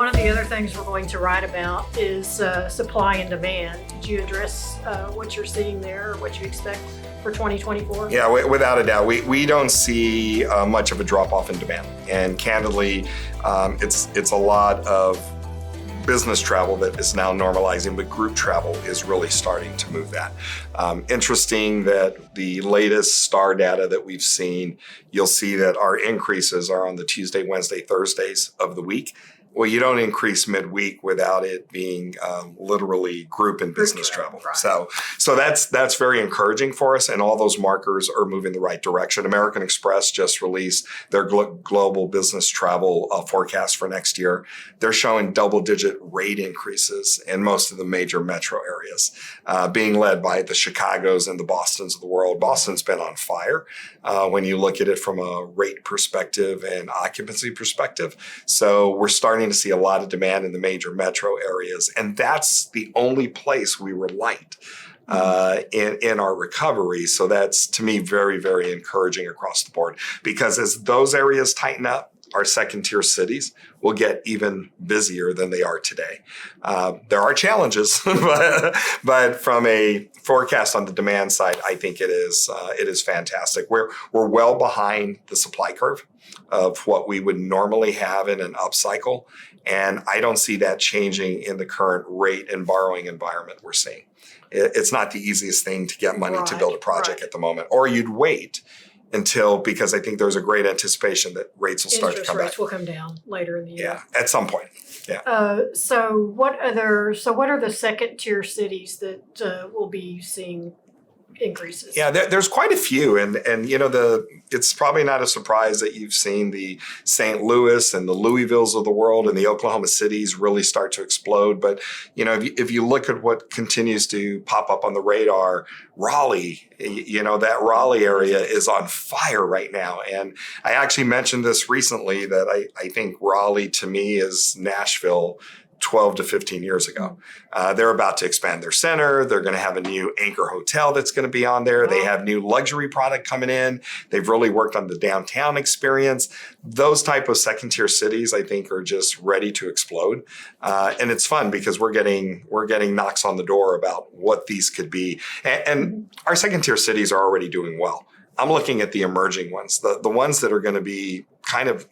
One of the other things we're going to write about is supply and demand. Did you address what you're seeing there or what you expect for 2024? Yeah, without a doubt. We don't see much of a drop-off in demand. And candidly, it's a lot of business travel that is now normalizing, but group travel is really starting to move that. Interesting that the latest STAR data that we've seen, you'll see that our increases are on the Tuesday, Wednesday, Thursdays of the week. Well, you don't increase midweek without it being literally group and business travel. Right. So that's very encouraging for us, and all those markers are moving the right direction. American Express just released their global business travel forecast for next year. They're showing double-digit rate increases in most of the major metro areas, being led by the Chicagos and the Bostons of the world. Boston's been on fire when you look at it from a rate perspective and occupancy perspective. So we're starting to see a lot of demand in the major metro areas. And that's the only place we were light in our recovery. So that's, to me, very, very encouraging across the board. Because as those areas tighten up, our second-tier cities will get even busier than they are today. There are challenges, but from a forecast on the demand side, I think it is fantastic. We're well behind the supply curve of what we would normally have in an upcycle, and I don't see that changing in the current rate and borrowing environment we're seeing. It's not the easiest thing to get money to build a project at the moment, or you'd wait because I think there's a great anticipation that rates will start to come back. Interest rates will come down later in the year. Yeah, at some point. Yeah. So what are the second tier cities that will be seeing increases? Yeah, there's quite a few, and it's probably not a surprise that you've seen the St. Louis and the Louisvilles of the world and the Oklahoma cities really start to explode. But if you look at what continues to pop up on the radar, Raleigh, that Raleigh area is on fire right now. And I actually mentioned this recently that I think Raleigh to me is Nashville 12 to 15 years ago. They're about to expand their center. They're going to have a new anchor hotel that's going to be on there. They have new luxury product coming in. They've really worked on the downtown experience. Those type of second tier cities, I think, are just ready to explode. And it's fun because we're getting knocks on the door about what these could be. And our second tier cities are already doing well. I'm looking at the emerging ones, the ones that are going to be kind of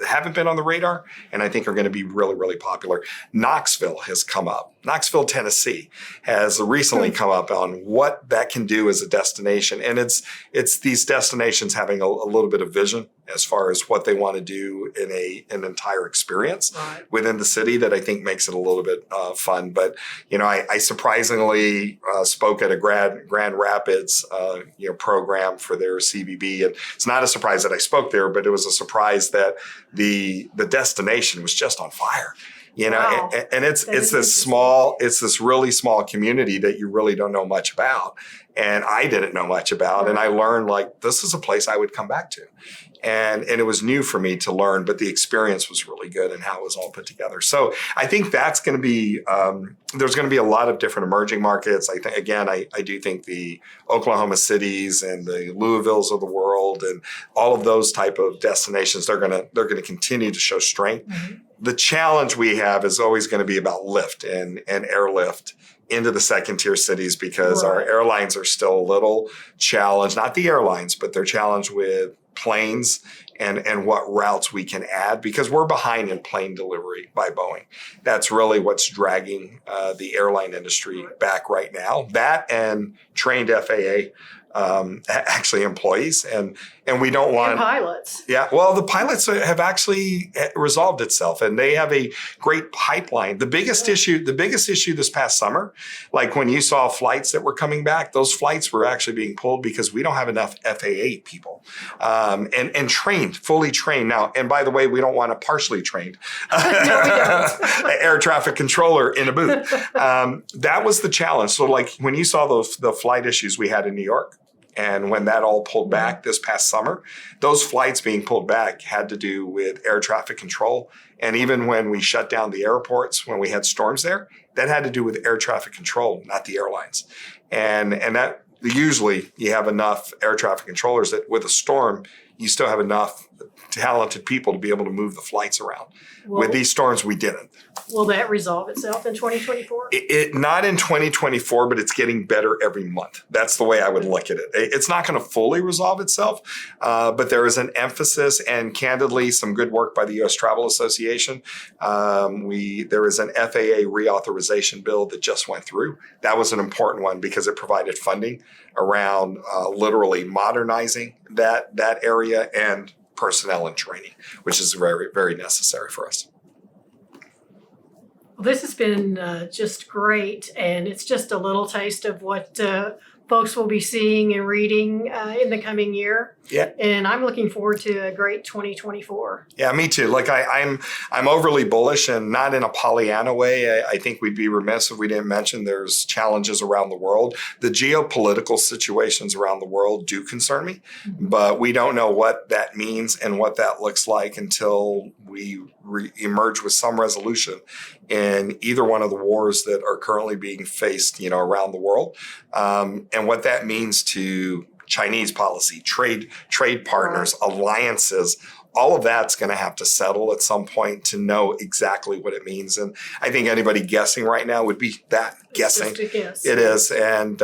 haven't been on the radar, and I think are going to be really, really popular. Knoxville has come up. Knoxville, Tennessee has recently come up on what that can do as a destination. And it's these destinations having a little bit of vision as far as what they want to do in an entire experience within the city that I think makes it a little bit fun. But, I surprisingly spoke at a Grand Rapids program for their CVB. And it's not a surprise that I spoke there, but it was a surprise that the destination was just on fire. Wow. And it's this really small community that you really don't know much about. And I didn't know much about. And I learned this is a place I would come back to. And it was new for me to learn, but the experience was really good and how it was all put together. So I think that's going to be, there's going to be a lot of different emerging markets. I think, again, I do think the Oklahoma cities and the Louisvilles of the world and all of those type of destinations, they're going to continue to show strength. Mm-hmm. The challenge we have is always going to be about lift and airlift into the second tier cities because our airlines are still a little challenged, not the airlines, but they're challenged with planes and what routes we can add because we're behind in plane delivery by Boeing. That's really what's dragging the airline industry back right now. That and trained FAA actually employees and we don't want pilots. Yeah, well, the pilots have actually resolved itself, and they have a great pipeline. The biggest issue this past summer, like when you saw flights that were coming back, those flights were actually being pulled because we don't have enough FAA people and trained, fully trained. Now, and by the way, we don't want a partially trained air traffic controller in a booth. That was the challenge. So, like when you saw the flight issues we had in New York. And when that all pulled back this past summer, those flights being pulled back had to do with air traffic control. And even when we shut down the airports, when we had storms there, that had to do with air traffic control, not the airlines. And that usually you have enough air traffic controllers that with a storm, you still have enough talented people to be able to move the flights around. Will, With these storms, we didn't. will that resolve itself in 2024? It not in 2024, but it's getting better every month. That's the way I would look at it. It's not going to fully resolve itself, but there is an emphasis and candidly some good work by the U.S. Travel Association. There is an FAA reauthorization bill that just went through. That was an important one because it provided funding around literally modernizing that area and personnel and training, which is very, very necessary for us. Well, this has been just great, and it's just a little taste of what folks will be seeing and reading in the coming year. Yeah. And I'm looking forward to a great 2024. Yeah, me too. Like I'm overly bullish, and not in a Pollyanna way. I think we'd be remiss if we didn't mention there's challenges around the world. The geopolitical situations around the world do concern me, but we don't know what that means and what that looks like until we emerge with some resolution in either one of the wars that are currently being faced, around the world, and what that means to Chinese policy, trade partners, alliances. All of that's going to have to settle at some point to know exactly what it means. And I think anybody guessing right now would be that guessing. Just a guess. It is. And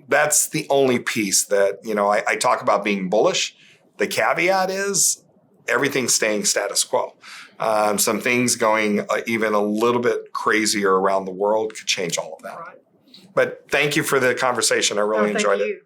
that's the only piece that, I talk about being bullish. The caveat is everything staying status quo. Some things going even a little bit crazier around the world could change all of that. Right. But thank you for the conversation. I really enjoyed it. Thank you.